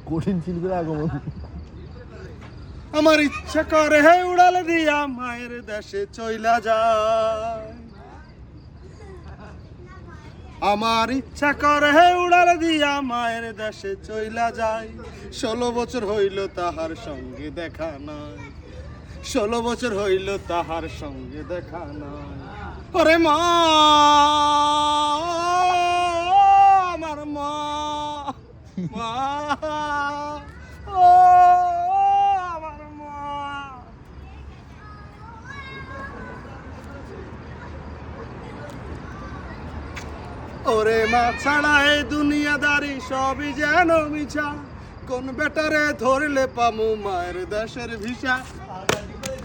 কঠিন শিল্পের আগমন। আমার ইচ্ছা করে হে উড়াল দিয়া মায়ের দেশে চইলা যায়, আমার ইচ্ছা করে হে উড়াল দিয়া মায়ের দেশে চইলা যায়। 16 বছর হইল তাহার সঙ্গে দেখা নাই, 16 বছর হইল তাহার সঙ্গে দেখা নাই। ওরে মা, আমার মা, মা, ও আমার মা। ওরে মা ছাড়া এই দুনিয়াদারি সবই যেন মিছা, কোন বেটারে ধরলে পামু মায়ের দেশের ভিসা।